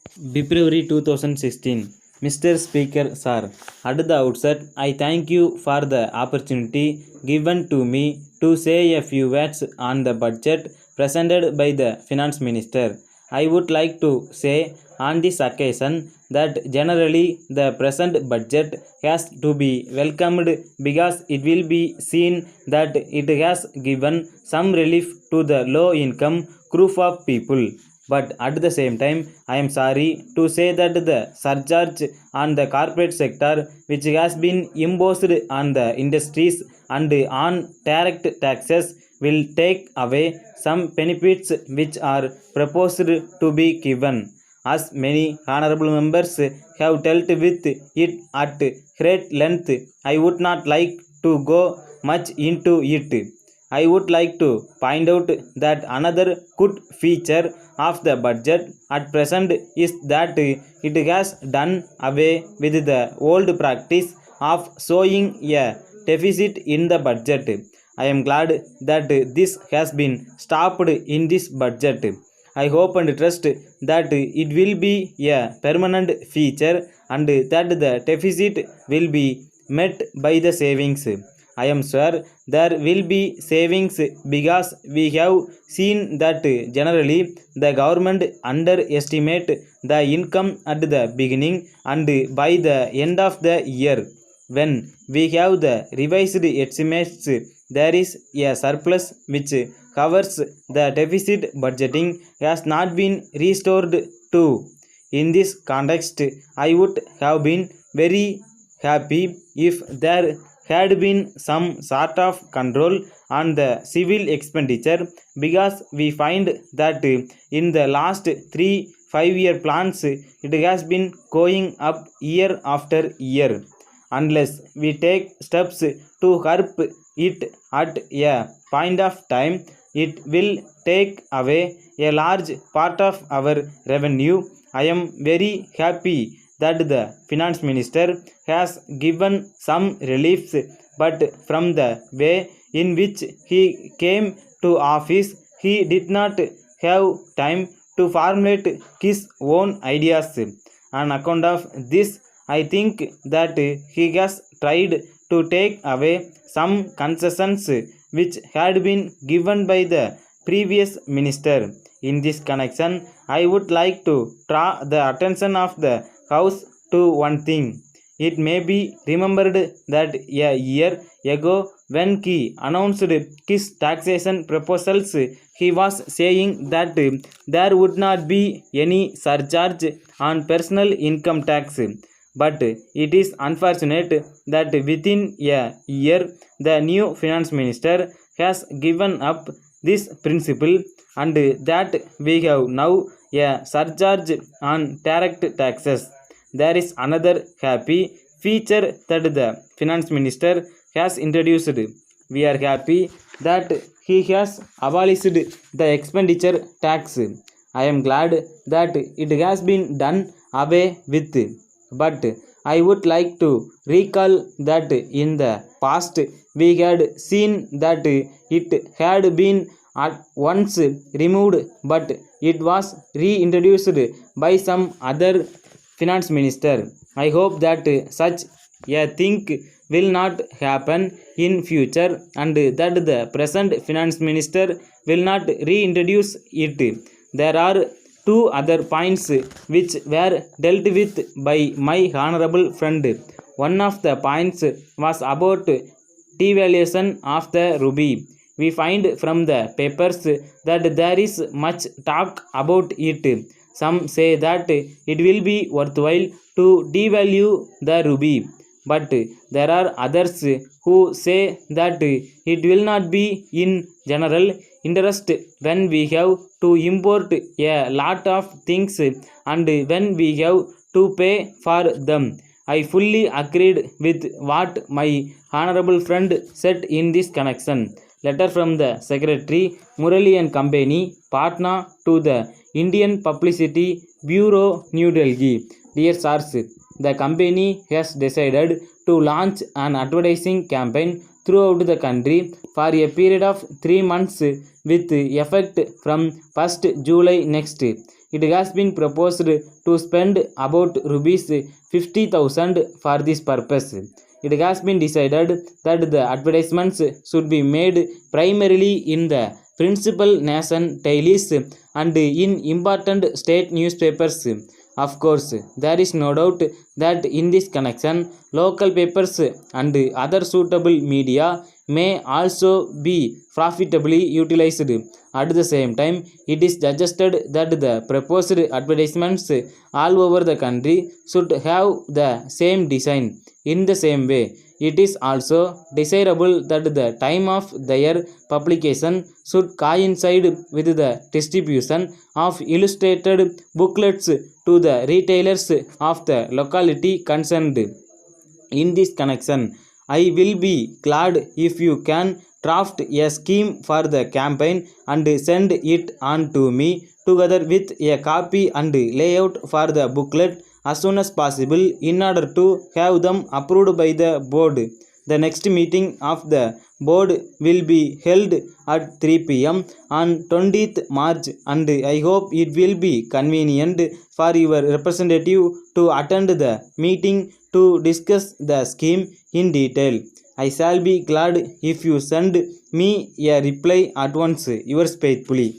February 2016. Mr. Speaker, Sir, at the outset, I thank you for the opportunity given to me to say a few words on the budget presented by the Finance Minister. I would like to say on this occasion that generally the present budget has to be welcomed because it will be seen that it has given some relief to the low income group of people. But at the same time, I am sorry to say that the surcharge on the corporate sector, which has been imposed on the industries and on direct taxes, will take away some benefits which are proposed to be given. As many honorable members have dealt with it at great length, I would not like to go much into it. I would like to point out that another good feature of the budget at present is that it has done away with the old practice of showing a deficit in the budget. I am glad that this has been stopped in this budget. I hope and trust that it will be a permanent feature and that the deficit will be met by the savings. I am sure there will be savings because we have seen that generally the government underestimate the income at the beginning and by the end of the year. When we have the revised estimates, there is a surplus which covers the deficit. Budgeting has not been restored to. In this context, I would have been very happy if there had been some sort of control on the civil expenditure because we find that in the last 3 5 year plans it has been going up year after year. Unless we take steps to curb it at a point of time, it will take away a large part of our revenue. I am very happy that the finance minister has given some reliefs, but from the way in which he came to office, he did not have time to formulate his own ideas. On account of this, I think that he has tried to take away some concessions which had been given by the previous minister. In this connection, I would like to draw the attention of the House to one thing. It may be remembered that a year ago, when he announced his taxation proposals, he was saying that there would not be any surcharge on personal income tax. But it is unfortunate that within a year, the new finance minister has given up this principle and that we have now a surcharge on direct taxes. There is another happy feature that the finance minister has introduced. We are happy that he has abolished the expenditure tax. I am glad that it has been done away with. But I would like to recall that in the past we had seen that it had been at once removed, but it was reintroduced by some other finance minister. I hope that such a thing will not happen in future and that the present finance minister will not reintroduce it. There are two other points which were dealt with by my honorable friend. One of the points was about devaluation of the rupee. We find from the papers that there is much talk about it. Some say that it will be worthwhile to devalue the rupee, but there are others who say that it will not be in general interest when we have to import a lot of things and when we have to pay for them. I fully agreed with what my honorable friend said in this connection. Letter from the Secretary Murali and Company, Patna to the Indian Publicity Bureau, New Delhi. Dear sirs, the company has decided to launch an advertising campaign throughout the country for a period of 3 months with effect from 1st July next. It has been proposed to spend about rupees 50,000 for this purpose. It has been decided that the advertisements should be made primarily in the principal nation dailies and in important state newspapers. Of course, there is no doubt that in this connection, local papers and other suitable media may also be profitably utilized. At the same time, it is suggested that the proposed advertisements all over the country should have the same design. In the same way, it is also desirable that the time of their publication should coincide with the distribution of illustrated booklets to the retailers of the locality concerned. In this connection, I will be glad if you can draft a scheme for the campaign and send it on to me together with a copy and layout for the booklet as soon as possible in order to have them approved by the board. The next meeting of the board will be held at 3 p.m. on 20th March, and I hope it will be convenient for your representative to attend the meeting to discuss the scheme in detail. I shall be glad if you send me a reply at once. Yours faithfully.